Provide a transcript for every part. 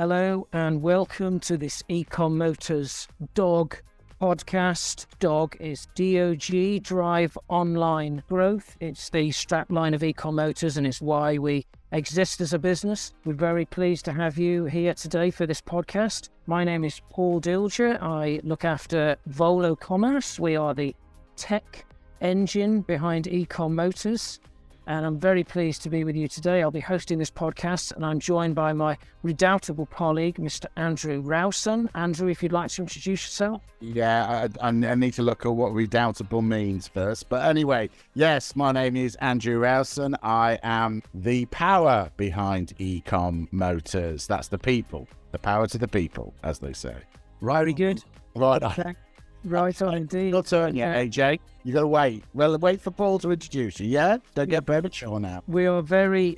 Hello and welcome to this ecommotors D.O.G Podcast. D.O.G is D.O.G, Drive Online Growth. It's the strapline of ecommotors and it's why we exist as a business. We're very pleased to have you here today for this podcast. My name is Paul Dilger. I look after Volo Commerce. We are the tech engine behind ecommotors. And I'm very pleased to be with you today. I'll be hosting this podcast and I'm joined by my redoubtable colleague, Mr. Andrew Rowson. Andrew, if you'd like to introduce yourself. Yeah, I need to look at what redoubtable means first. But anyway, yes, my name is Andrew Rowson. I am the power behind ecommotors. That's the people, the power to the people, as they say. Right, very good. Right. Okay. Right on, indeed. Your turn, yeah, AJ. You got to wait. Well, wait for Paul to introduce you, yeah? Don't get premature now. We are very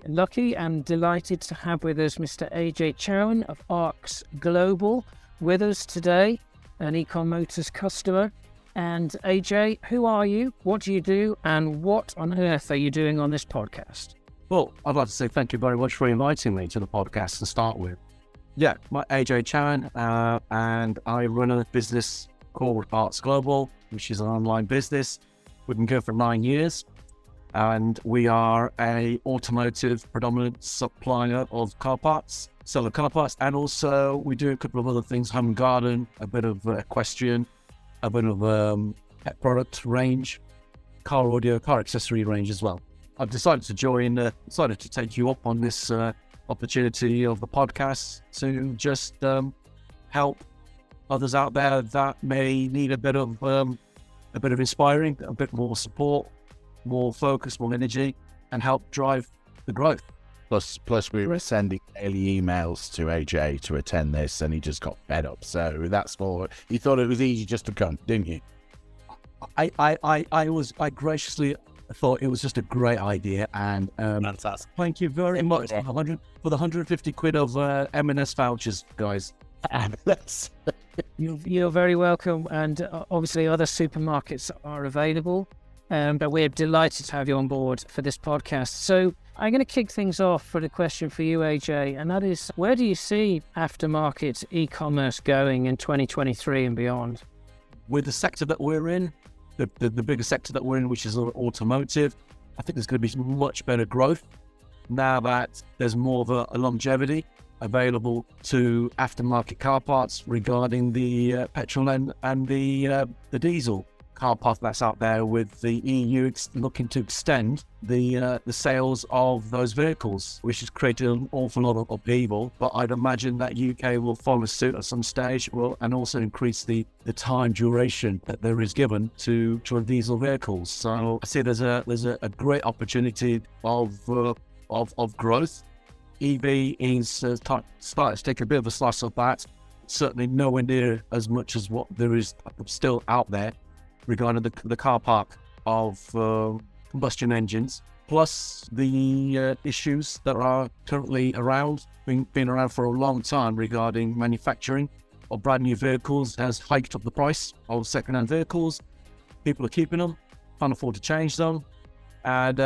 lucky and delighted to have with us Mr. AJ Chowan of ARX Global with us today, an ecommotors customer. And AJ, who are you? What do you do? And what on earth are you doing on this podcast? Well, I'd like to say thank you very much for inviting me to the podcast to start with. Yeah, my AJ Chowan, and I run a business called ARX Global, which is an online business. We've been going for 9 years, and we are a automotive predominant supplier of car parts, seller car parts, and also we do a couple of other things: home and garden, a bit of equestrian, a bit of pet product range, car audio, car accessory range as well. I've decided to take you up on this opportunity of the podcast to just help others out there that may need a bit of inspiring, a bit more support, more focus, more energy, and help drive the growth. Plus we were sending daily emails to AJ to attend this, and he just got fed up. So that's for you. Thought it was easy just to come, didn't you? I graciously thought it was just a great idea, and fantastic. Thank you very much for the 150 quid of M&S vouchers, guys. You're very welcome, and obviously other supermarkets are available, but we're delighted to have you on board for this podcast. So I'm going to kick things off for the question for you, AJ, and that is, where do you see aftermarket e-commerce going in 2023 and beyond? With the sector that we're in, the bigger sector that we're in, which is automotive, I think there's going to be much better growth now that there's more of a longevity available to aftermarket car parts regarding the petrol and the diesel car part that's out there, with the EU looking to extend the sales of those vehicles, which has created an awful lot of upheaval. But I'd imagine that UK will follow suit at some stage, and also increase the time duration that there is given to diesel vehicles. So I see there's a great opportunity of growth. EV is starting to take a bit of a slice of that. Certainly nowhere near as much as what there is still out there regarding the car park of combustion engines, plus the issues that are currently around, been around for a long time, regarding manufacturing of brand new vehicles has hiked up the price of second-hand vehicles. People are keeping them, can't afford to change them, and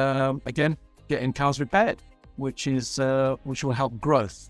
again, getting cars repaired, which will help growth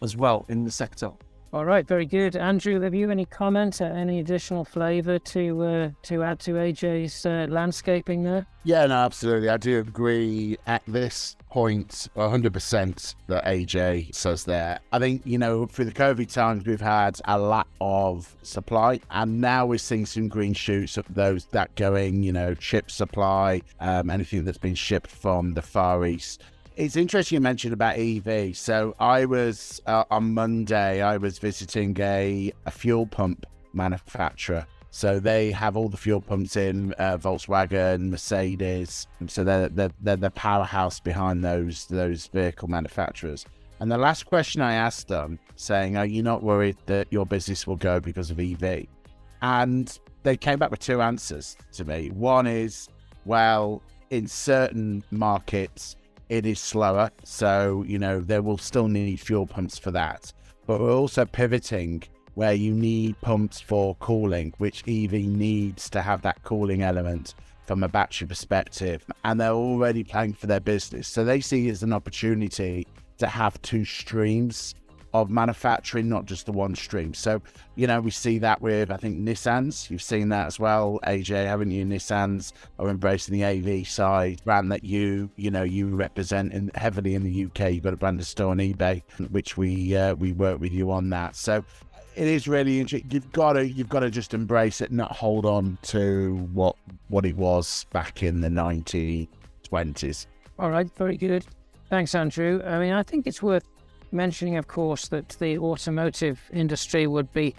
as well in the sector. All right, very good. Andrew, have you any comment or any additional flavour to add to AJ's landscaping there? Yeah, no, absolutely. I do agree at this point 100% that AJ says there. I think, through the COVID times, we've had a lack of supply, and now we're seeing some green shoots of those that going, chip supply, anything that's been shipped from the Far East. It's interesting you mentioned about EV. So I was, on Monday, I was visiting a fuel pump manufacturer. So they have all the fuel pumps in Volkswagen, Mercedes. So they're the powerhouse behind those vehicle manufacturers. And the last question I asked them, saying, are you not worried that your business will go because of EV? And they came back with two answers to me. One is, well, in certain markets, it is slower, so there will still need fuel pumps for that, but we're also pivoting where you need pumps for cooling, which EV needs to have that cooling element from a battery perspective, and they're already planning for their business, so they see it as an opportunity to have two streams of manufacturing, not just the one stream. So, we see that with, I think, Nissans. You've seen that as well, AJ, haven't you? Nissans are embracing the AV side, brand that you represent heavily in the UK. You've got a branded store on eBay, which we work with you on that. So it is really interesting. You've got to just embrace it, not hold on to what it was back in the 1920s. All right, very good. Thanks, Andrew. I mean, I think it's worth mentioning, of course, that the automotive industry would be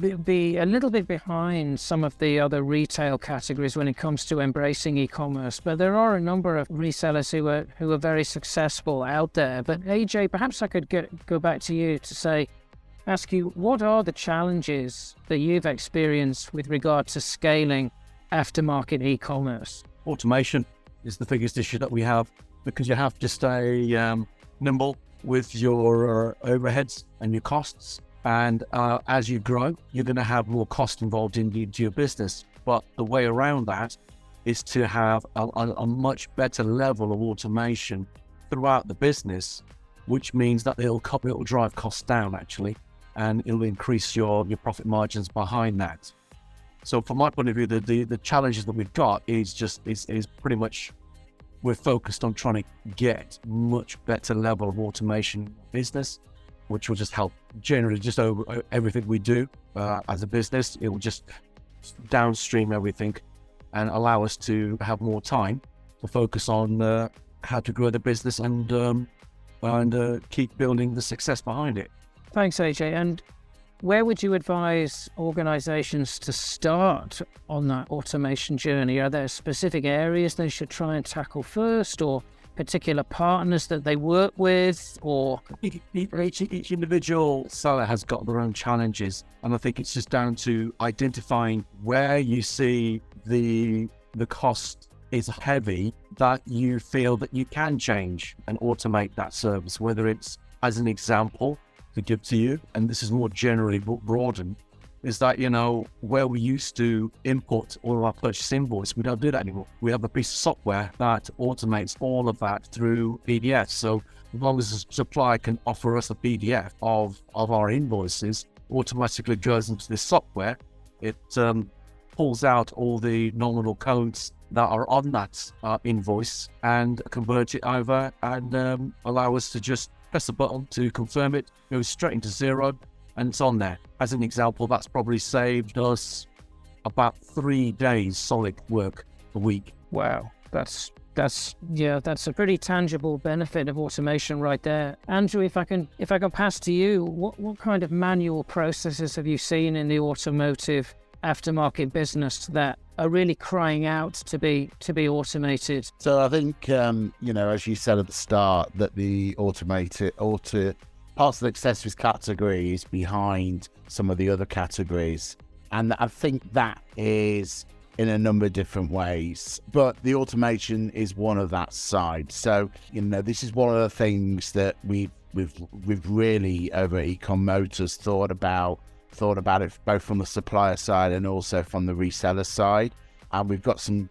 a little bit behind some of the other retail categories when it comes to embracing e-commerce. But there are a number of resellers who are very successful out there. But AJ, perhaps I could go back to you to ask you, what are the challenges that you've experienced with regard to scaling aftermarket e-commerce? Automation is the biggest issue that we have, because you have to stay nimble with your overheads and your costs. And as you grow, you're going to have more cost involved into your business. But the way around that is to have a much better level of automation throughout the business, which means that it'll drive costs down, actually, and it'll increase your profit margins behind that. So from my point of view, the challenges that we've got is pretty much, we're focused on trying to get much better level of automation business, which will just help generally just over everything we do as a business. It will just downstream everything and allow us to have more time to focus on how to grow the business and keep building the success behind it. Thanks, AJ. And where would you advise organizations to start on that automation journey? Are there specific areas they should try and tackle first, or particular partners that they work with, or each individual seller has got their own challenges, and I think it's just down to identifying where you see the cost is heavy, that you feel that you can change and automate that service, whether it's, as an example to give to you, and this is more generally broadened, is that, where we used to import all of our purchase invoice, we don't do that anymore. We have a piece of software that automates all of that through PDF. So as long as the supplier can offer us a PDF of our invoices, automatically goes into this software. It pulls out all the nominal codes that are on that invoice and convert it over and allow us to just press a button to confirm it, goes straight into zero, and it's on there. As an example, that's probably saved us about 3 days solid work a week. Wow, that's a pretty tangible benefit of automation right there. Andrew, if I can pass to you, what kind of manual processes have you seen in the automotive aftermarket business that are really crying out to be automated? So I think, as you said at the start, that the parts of the accessories category is behind some of the other categories. And I think that is in a number of different ways, but the automation is one of that side. So, this is one of the things that we've really over at ecommotors thought about it both from the supplier side and also from the reseller side. And we've got some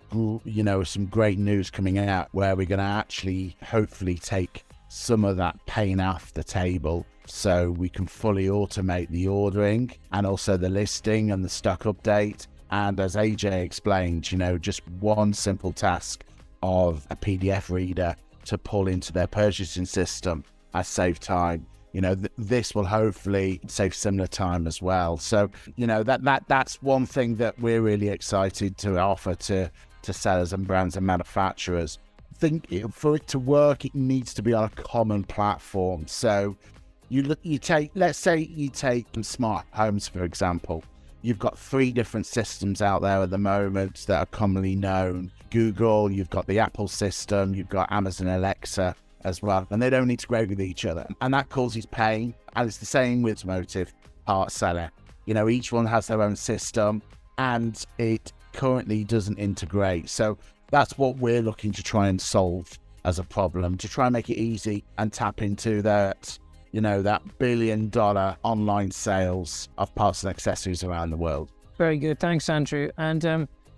great news coming out where we're going to actually hopefully take some of that pain off the table, so we can fully automate the ordering and also the listing and the stock update. And as AJ explained, just one simple task of a PDF reader to pull into their purchasing system has saved time. This will hopefully save similar time as well. So, that's one thing that we're really excited to offer to sellers and brands and manufacturers. I think for it to work, it needs to be on a common platform. So let's say you take smart homes, for example. You've got 3 different systems out there at the moment that are commonly known. Google, you've got the Apple system, you've got Amazon Alexa as well, and they don't integrate with each other, and that causes pain. And it's the same with automotive parts seller. Each one has their own system and it currently doesn't integrate. So that's what we're looking to try and solve as a problem, to try and make it easy and tap into that $1 billion online sales of parts and accessories around the world. Very good. Thanks, Andrew. And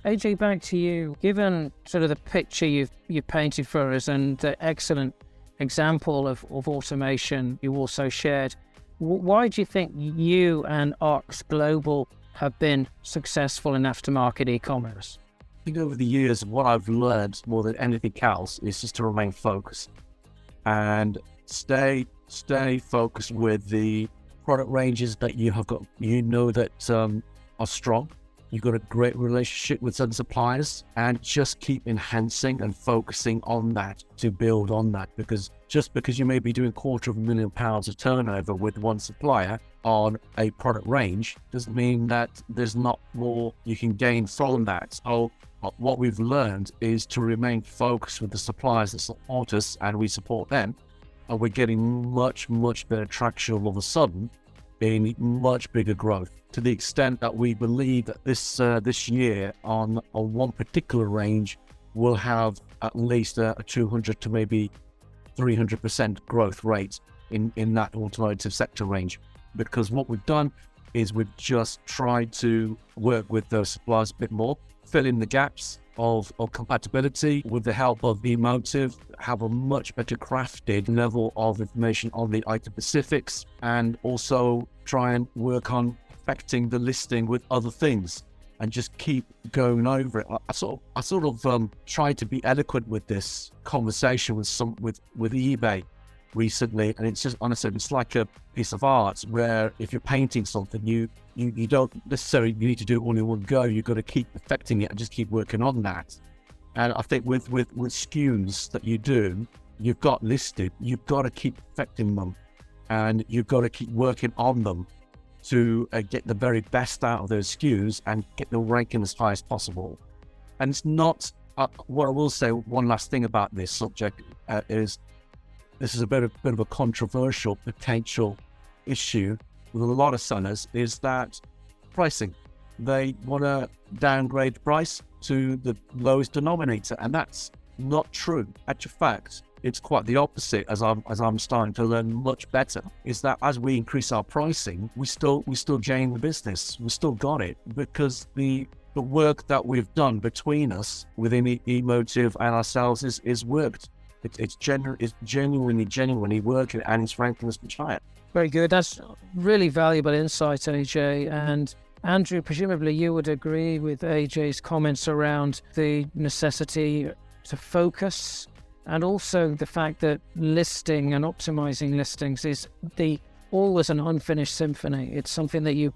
AJ, back to you. Given sort of the picture you've painted for us and the excellent example of automation you also shared. Why do you think you and Ox Global have been successful in aftermarket e-commerce? I think over the years, what I've learned more than anything else is just to remain focused and stay focused with the product ranges that you have got, that are strong. You've got a great relationship with certain suppliers, and just keep enhancing and focusing on that to build on that. Because just because you may be doing £250,000 of turnover with one supplier on a product range doesn't mean that there's not more you can gain from that. So what we've learned is to remain focused with the suppliers that support us, and we support them, and we're getting much better traction all of a sudden in much bigger growth, to the extent that we believe that this year on one particular range will have at least a 200 to maybe 300% growth rate in that automotive sector range. Because what we've done is we've just tried to work with those suppliers a bit more, fill in the gaps of compatibility with the help of ecommotors, have a much better crafted level of information on the item specifics, and also try and work on affecting the listing with other things, and just keep going over it. I sort of tried to be eloquent with this conversation with eBay recently, and it's just, honestly, it's like a piece of art where if you're painting something, you don't necessarily need to do it all in one go. You've got to keep perfecting it and just keep working on that. And I think with SKUs that you've got listed, you've got to keep perfecting them, and you've got to keep working on them to get the very best out of those SKUs and get the ranking as high as possible. And it's not, what I will say, one last thing about this subject is this is a bit of a controversial potential issue with a lot of sellers, is that pricing. They want to downgrade price to the lowest denominator, and that's not true. Actual fact, it's quite the opposite. As I'm starting to learn much better, is that as we increase our pricing, we still gain the business. We still got it, because the work that we've done between us within ecommotors and ourselves is worked. It's genuinely working, and it's ranking us much higher. Very good. That's really valuable insight, AJ. And Andrew, presumably you would agree with AJ's comments around the necessity to focus, and also the fact that listing and optimizing listings is always an unfinished symphony. It's something that you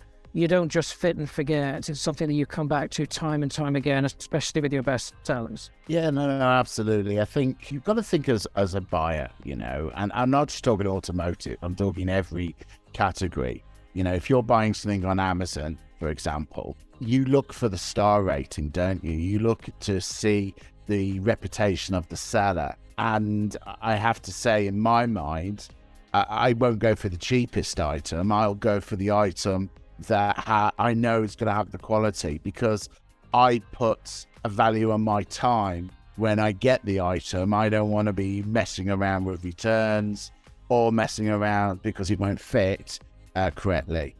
don't just fit and forget. It's something that you come back to time and time again, especially with your best sellers. Yeah, no, absolutely. I think you've got to think as a buyer, and I'm not just talking automotive, I'm talking every category. If you're buying something on Amazon, for example, you look for the star rating, don't you? You look to see the reputation of the seller. And I have to say, in my mind, I won't go for the cheapest item. I'll go for the item that I know is going to have the quality, because I put a value on my time when I get the item. I don't want to be messing around with returns or messing around because it won't fit correctly.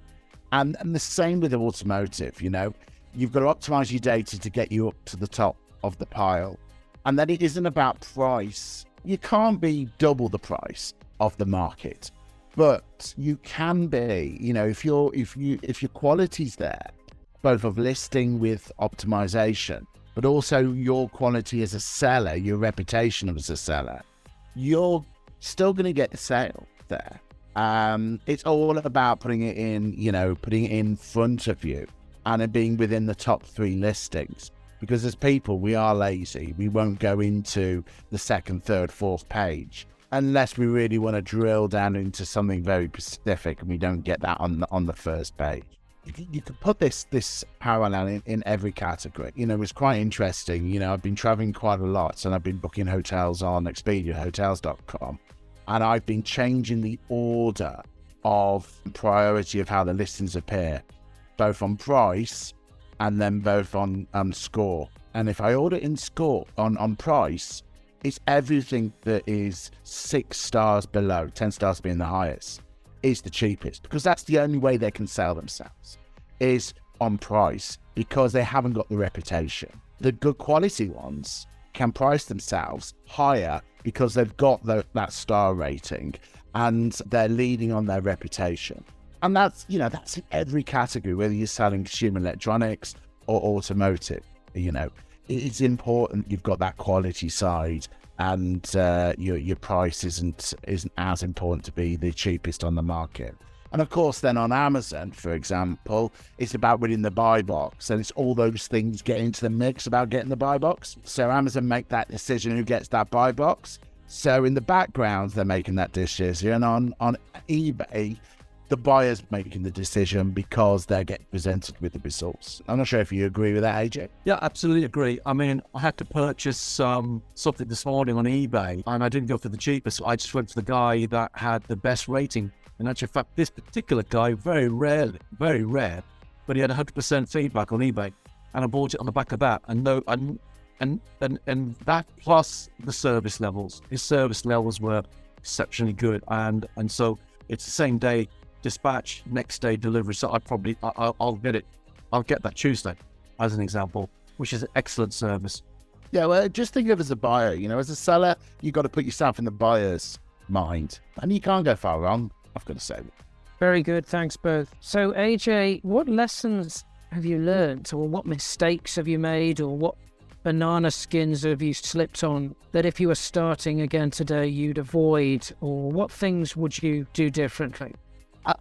And the same with the automotive, you've got to optimize your data to get you up to the top of the pile. And then it isn't about price. You can't be double the price of the market, but you can be, if your quality's there, both of listing with optimization, but also your quality as a seller, your reputation as a seller, you're still going to get the sale there. It's all about putting it in front of you and it being within the top 3 listings. Because as people, we are lazy. We won't go into the 2nd, 3rd, 4th page unless we really want to drill down into something very specific, and we don't get that on the first page. You could put this parallel in every category. It's quite interesting. I've been traveling quite a lot, and I've been booking hotels on Expedia, hotels.com, and I've been changing the order of priority of how the listings appear, both on price and then both on score. And if I order in score on price, it's everything that is 6 stars below, 10 stars being the highest, is the cheapest, because that's the only way they can sell themselves, is on price, because they haven't got the reputation. The good quality ones can price themselves higher because they've got that star rating and they're leading on their reputation. And that's in every category, whether you're selling consumer electronics or automotive. It's important you've got that quality side, and your price isn't as important to be the cheapest on the market. And of course, then on Amazon, for example, it's about winning the buy box, and it's all those things get into the mix about getting the buy box. So Amazon make that decision who gets that buy box. So in the background, they're making that decision. On eBay, the buyer's making the decision because they're getting presented with the results. I'm not sure if you agree with that, AJ. Yeah, absolutely agree. I mean, I had to purchase something this morning on eBay, and I didn't go for the cheapest. I just went for the guy that had the best rating. In actual fact, this particular guy, very rare, but he had 100% feedback on eBay, and I bought it on the back of that. And that plus the service levels, his service levels were exceptionally good, and so it's the same day dispatch, next day delivery. So I'll get that Tuesday, as an example, which is an excellent service. Yeah, well, just think of it as a buyer. As a seller, you've got to put yourself in the buyer's mind, and you can't go far wrong, I've got to say. Very good, thanks both. So AJ, what lessons have you learned, or what mistakes have you made, or what banana skins have you slipped on that if you were starting again today you'd avoid, or what things would you do differently?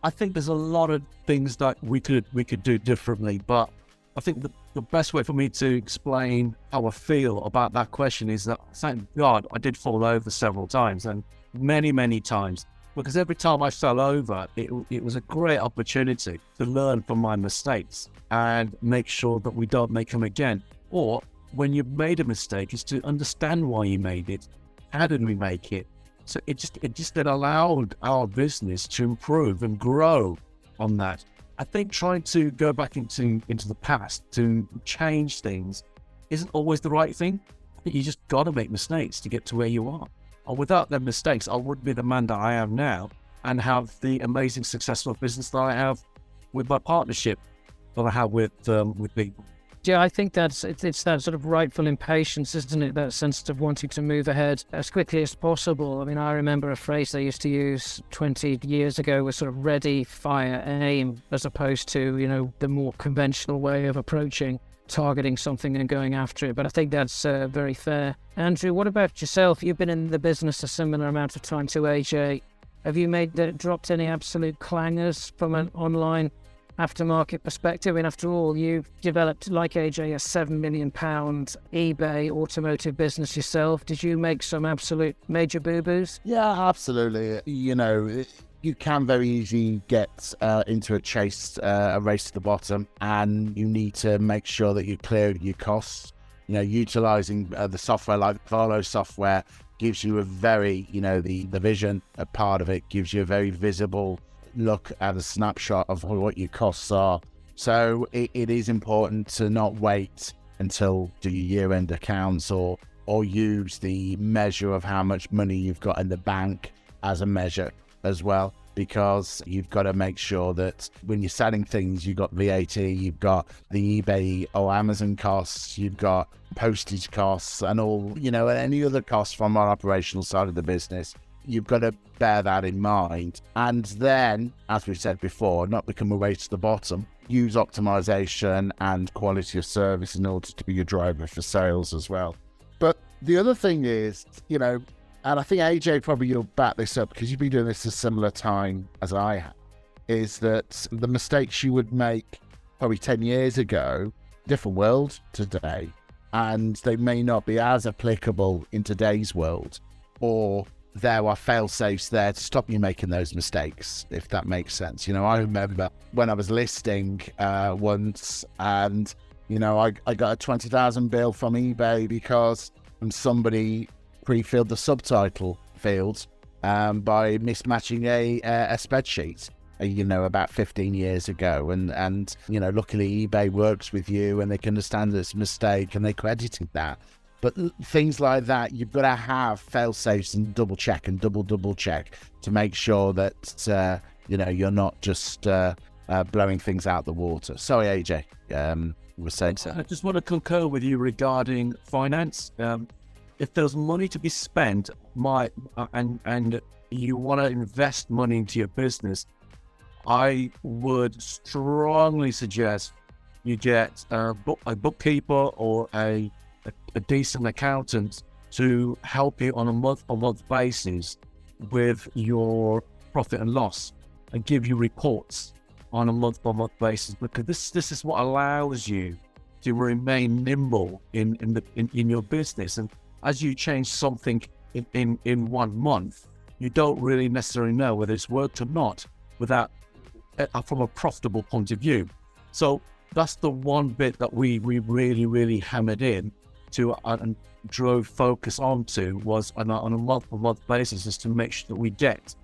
I think there's a lot of things that we could do differently, but I think the best way for me to explain how I feel about that question is that, thank God, I did fall over several times, and many times, because every time I fell over, it was a great opportunity to learn from my mistakes and make sure that we don't make them again. Or when you've made a mistake, is to understand why you made it. How did we make it? So it just allowed our business to improve and grow on that. I think trying to go back into the past to change things isn't always the right thing. I think you just got to make mistakes to get to where you are. And without them mistakes, I wouldn't be the man that I am now and have the amazing, successful business that I have with my partnership that I have with people. Yeah, I think it's that sort of rightful impatience, isn't it? That sense of wanting to move ahead as quickly as possible. I mean, I remember a phrase they used to use 20 years ago was sort of ready, fire, aim, as opposed to, the more conventional way of approaching targeting something and going after it. But I think that's very fair. Andrew, what about yourself? You've been in the business a similar amount of time to AJ. Have you dropped any absolute clangers from an online aftermarket perspective? I mean, after all, you've developed, like AJ, a £7 million eBay automotive business yourself. Did you make some absolute major boo-boos? Yeah, absolutely. You can very easily get into a race to the bottom, and you need to make sure that you clear your costs. Utilizing the software like Volo software gives you a very, the vision, a part of it gives you a very visible look at a snapshot of what your costs are. So it is important to not wait until do your year-end accounts or use the measure of how much money you've got in the bank as a measure as well, because you've got to make sure that when you're selling things, you've got VAT, you've got the eBay or Amazon costs, you've got postage costs and all, and any other costs from our operational side of the business. You've got to bear that in mind. And then, as we've said before, not become a race to the bottom. Use optimization and quality of service in order to be your driver for sales as well. But the other thing is, and I think AJ, probably you'll back this up because you've been doing this a similar time as I have, is that the mistakes you would make probably 10 years ago, different world today, and they may not be as applicable in today's world, or there are fail-safes there to stop you making those mistakes, if that makes sense. I remember when I was listing once, and I got a 20,000 bill from eBay because somebody pre-filled the subtitle field by mismatching a spreadsheet, about 15 years ago, and luckily eBay works with you and they can understand it's a mistake and they credited that. But things like that, you've got to have fail-safes and double check to make sure that, you're not just blowing things out the water. Sorry, AJ, you were saying so. I just want to concur with you regarding finance. if there's money to be spent, and you want to invest money into your business, I would strongly suggest you get a bookkeeper or a decent accountant to help you on a month-on-month basis with your profit and loss and give you reports on a month-on-month basis, because this is what allows you to remain nimble in your business. And as you change something in 1 month, you don't really necessarily know whether it's worked or not without from a profitable point of view. So that's the one bit that we really hammered in to and drove focus onto, was on a month-to-month basis, is to make sure that we get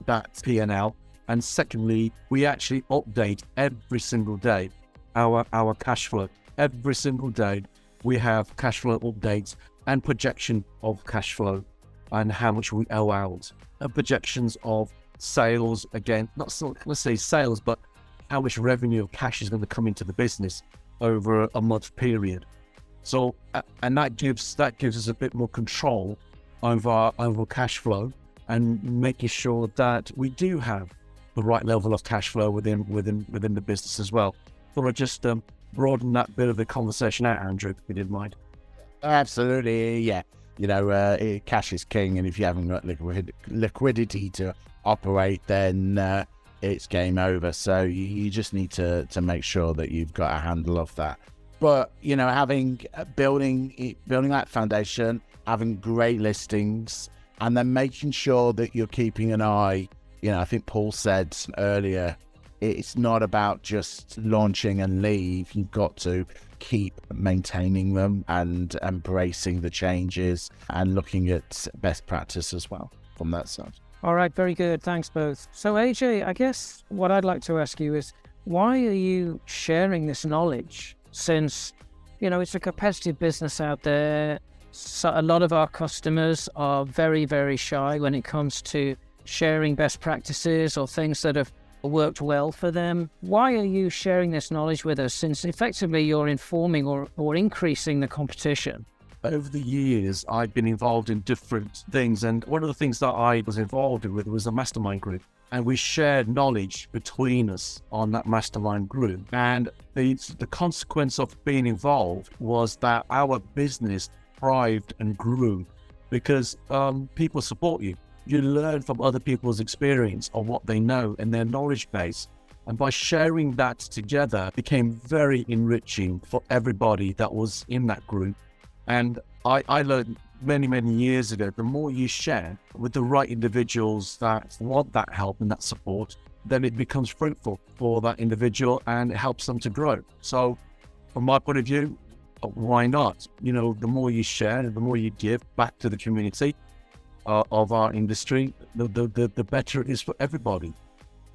that P&L. And secondly, we actually update every single day our cash flow. Every single day we have cash flow updates and projection of cash flow and how much we owe out, and projections of sales, again, not so, let's say sales, but how much revenue or cash is going to come into the business over a month period. So, and that gives us a bit more control over our cash flow and making sure that we do have the right level of cash flow within the business as well. Thought I'd just broaden that bit of the conversation out, Andrew, if you didn't mind. Absolutely, yeah. Cash is king, and if you haven't got liquidity to operate, then it's game over. So you just need to make sure that you've got a handle of that. But building that foundation, having great listings, and then making sure that you're keeping an eye. I think Paul said earlier, it's not about just launching and leave. You've got to keep maintaining them and embracing the changes and looking at best practice as well from that side. All right, very good. Thanks both. So AJ, I guess what I'd like to ask you is, why are you sharing this knowledge? Since, it's a competitive business out there, so a lot of our customers are very, very shy when it comes to sharing best practices or things that have worked well for them. Why are you sharing this knowledge with us, since effectively you're informing or increasing the competition? Over the years, I've been involved in different things, and one of the things that I was involved with was a mastermind group, and we shared knowledge between us on that mastermind group. And the consequence of being involved was that our business thrived and grew because people support you. You learn from other people's experience of what they know and their knowledge base. And by sharing that together, it became very enriching for everybody that was in that group. And I learned many, many years ago, the more you share with the right individuals that want that help and that support, then it becomes fruitful for that individual and it helps them to grow. So from my point of view, why not? The more you share and the more you give back to the community of our industry, the better it is for everybody.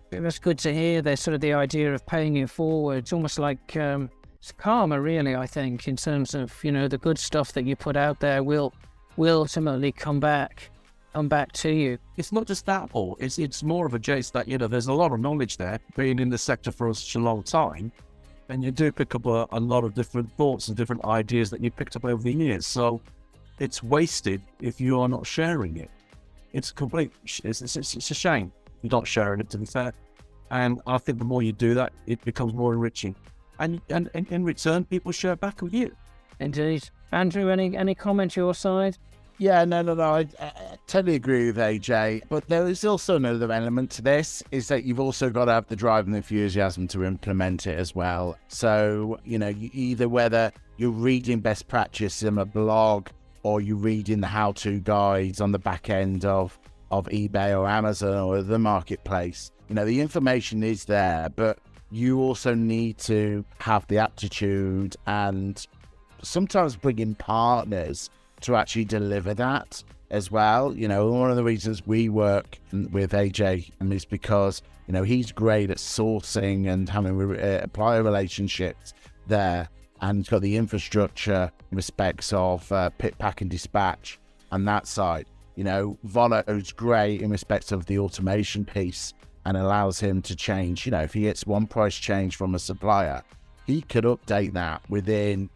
That's good to hear. There's sort of the idea of paying it forward. It's almost like it's karma, really, I think, in terms of, the good stuff that you put out there will ultimately come back to you. It's not just that, Paul. It's more of a case that, there's a lot of knowledge there, being in the sector for such a long time, and you do pick up a lot of different thoughts and different ideas that you picked up over the years. So it's wasted if you are not sharing it. It's a shame you're not sharing it, to be fair. And I think the more you do that, it becomes more enriching. And in return, people share back with you. Indeed. Andrew, any comment your side? Yeah, no. I totally agree with AJ. But there is also another element to this, is that you've also got to have the drive and the enthusiasm to implement it as well. So, either whether you're reading best practice in a blog or you're reading the how-to guides on the back end of eBay or Amazon or the marketplace, the information is there, but you also need to have the aptitude and sometimes bring in partners to actually deliver that as well. One of the reasons we work with AJ is because, he's great at sourcing and having supplier relationships there, and he's got the infrastructure in respects of pick, pack and dispatch and that side. Volo's great in respects of the automation piece and allows him to change. If he gets one price change from a supplier, he could update that within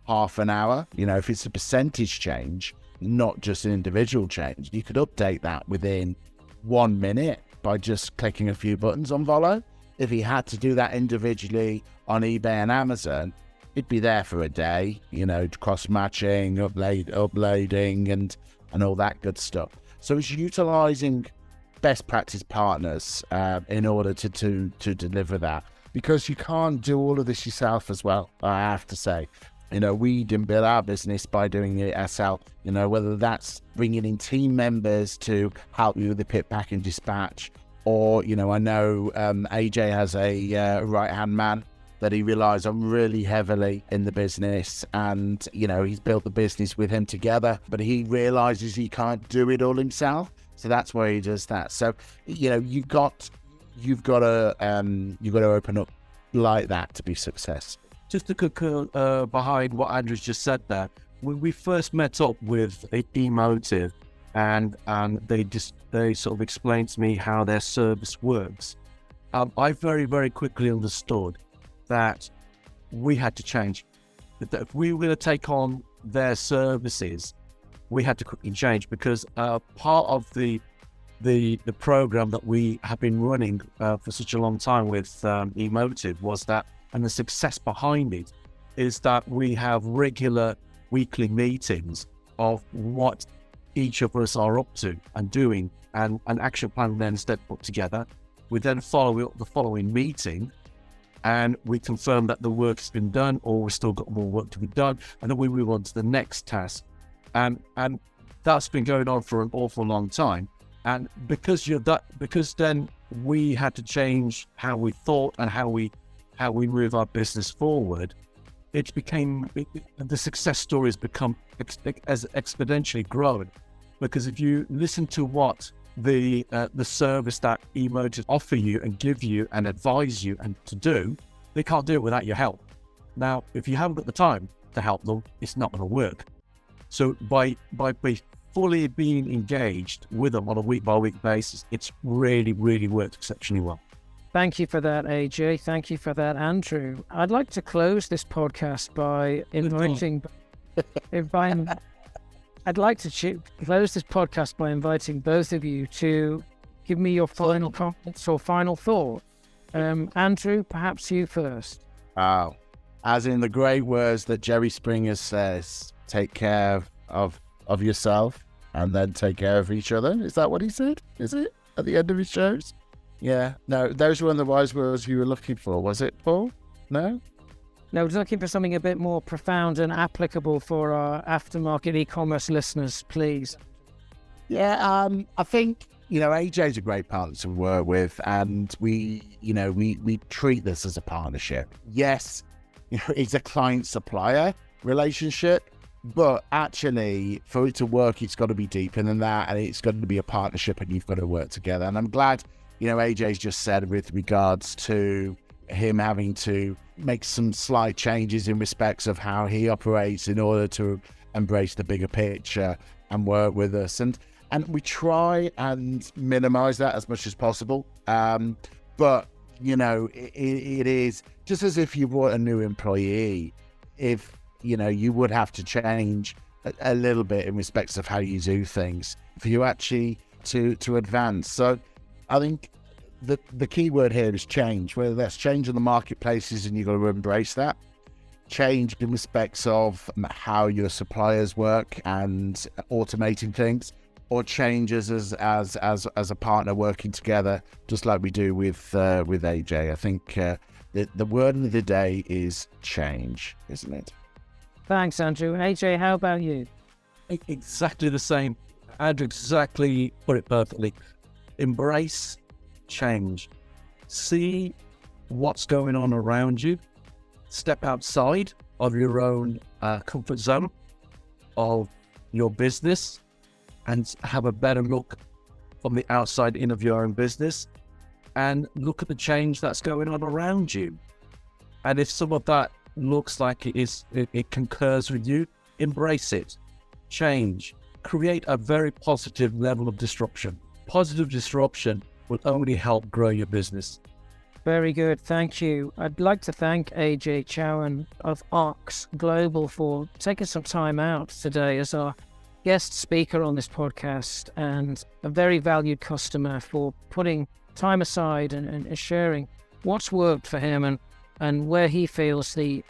half an hour. If it's a percentage change, not just an individual change. You could update that within 1 minute by just clicking a few buttons on Volo. If he had to do that individually on eBay and Amazon, it'd be there for a day, cross-matching, uploading, and all that good stuff. So it's utilizing best practice partners in order to deliver that, because you can't do all of this yourself as well, I have to say. We didn't build our business by doing it ourselves, whether that's bringing in team members to help you with the pick, pack and dispatch, or, I know AJ has a right-hand man that he relies on really heavily in the business, and, he's built the business with him together, but he realizes he can't do it all himself. So that's where he does that. So, you've got to open up like that to be successsous. Just to concur behind what Andrew's just said there, when we first met up with ecommotors, and they sort of explained to me how their service works, I very, very quickly understood that we had to change. That if we were going to take on their services, we had to quickly change, because part of the program that we have been running for such a long time with Emotive was that, and the success behind it is that we have regular weekly meetings of what each of us are up to and doing, and an action plan then is put together. We then follow up the following meeting, and we confirm that the work's been done, or we've still got more work to be done, and then we move on to the next task. And that's been going on for an awful long time. And because then we had to change how we thought and how we move our business forward, the success story has become exponentially grown. Because if you listen to what the service that Emotive offer you and give you and advise you and to do, they can't do it without your help. Now, if you haven't got the time to help them, it's not going to work. So by fully being engaged with them on a week-by-week basis, it's really, really worked exceptionally well. Thank you for that, AJ. Thank you for that, Andrew. I'd like to close this podcast by inviting both of you to give me your final comments or final thought. Andrew, perhaps you first. Wow. As in the great words that Jerry Springer says, take care of yourself and then take care of each other. Is that what he said? Is it? At the end of his shows? Yeah. No, those weren't the wise words you were looking for, was it, Paul? No? No, I was looking for something a bit more profound and applicable for our aftermarket e-commerce listeners, please. Yeah, I think, AJ's a great partner to work with, and we treat this as a partnership. Yes, it's a client-supplier relationship, but actually, for it to work, it's got to be deeper than that, and it's got to be a partnership, and you've got to work together. And I'm glad, AJ's just said with regards to him having to make some slight changes in respects of how he operates in order to embrace the bigger picture and work with us. And we try and minimize that as much as possible. But, it is just as if you brought a new employee, if, you would have to change a little bit in respects of how you do things for you actually to advance. So I think the key word here is change, whether that's change in the marketplaces and you've got to embrace that, change in respects of how your suppliers work and automating things, or changes as a partner working together, just like we do with AJ. I think the word of the day is change, isn't it? Thanks, Andrew. AJ, how about you? Exactly the same. Andrew exactly put it perfectly. Embrace change. See what's going on around you. Step outside of your own comfort zone of your business and have a better look from the outside in of your own business, and look at the change that's going on around you. And if some of that looks like it concurs with you, embrace it. Change. Create a very positive level of disruption. Positive disruption will only help grow your business. Very good, thank you. I'd like to thank AJ Chowan of ARX Global for taking some time out today as our guest speaker on this podcast and a very valued customer for putting time aside and sharing what's worked for him and where he feels the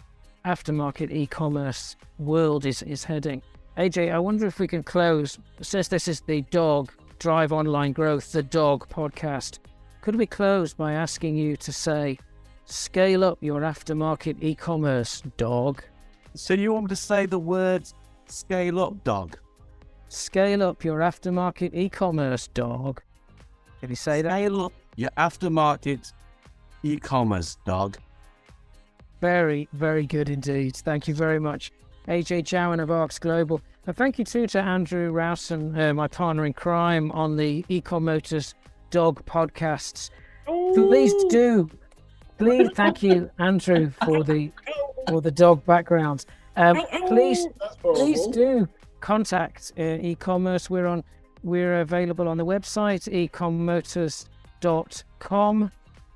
aftermarket e-commerce world is heading. AJ, I wonder if we can close, since this is the D.O.G Drive Online Growth, the D.O.G Podcast, could we close by asking you to say, scale up your aftermarket e-commerce, D.O.G? So you want me to say the words scale up, D.O.G? Scale up your aftermarket e-commerce, D.O.G. Can you say that? Scale up your aftermarket e-commerce, D.O.G. Very, very good indeed. Thank you very much, AJ Chowan of ARX Global. And thank you too to Andrew Rowson, my partner in crime on the ecommotors D.O.G podcasts. Please thank you, Andrew, for the D.O.G background. Please do contact e-commerce. We're available on the website ecommotors.com.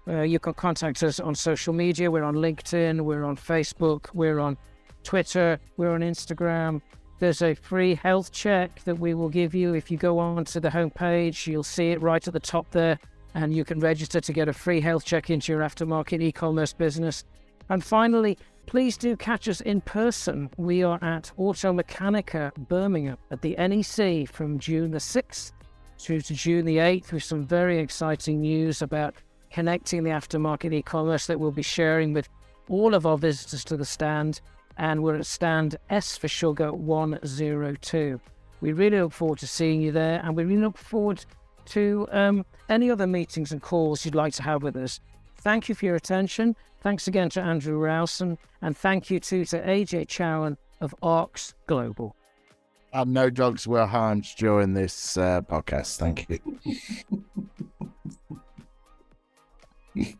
You can contact us on social media. We're on LinkedIn, we're on Facebook, we're on Twitter, we're on Instagram. There's a free health check that we will give you. If you go on to the homepage, you'll see it right at the top there, and you can register to get a free health check into your aftermarket e-commerce business. And finally, please do catch us in person. We are at Automechanica Birmingham at the NEC from June the 6th through to June the 8th with some very exciting news about connecting the aftermarket e-commerce that we'll be sharing with all of our visitors to the stand. And we're at stand S for Sugar 102. We really look forward to seeing you there, and we really look forward to any other meetings and calls you'd like to have with us. Thank you for your attention. Thanks again to Andrew Rowson, and thank you too to AJ Chowan of ARX Global. No dogs were harmed during this podcast. Thank you.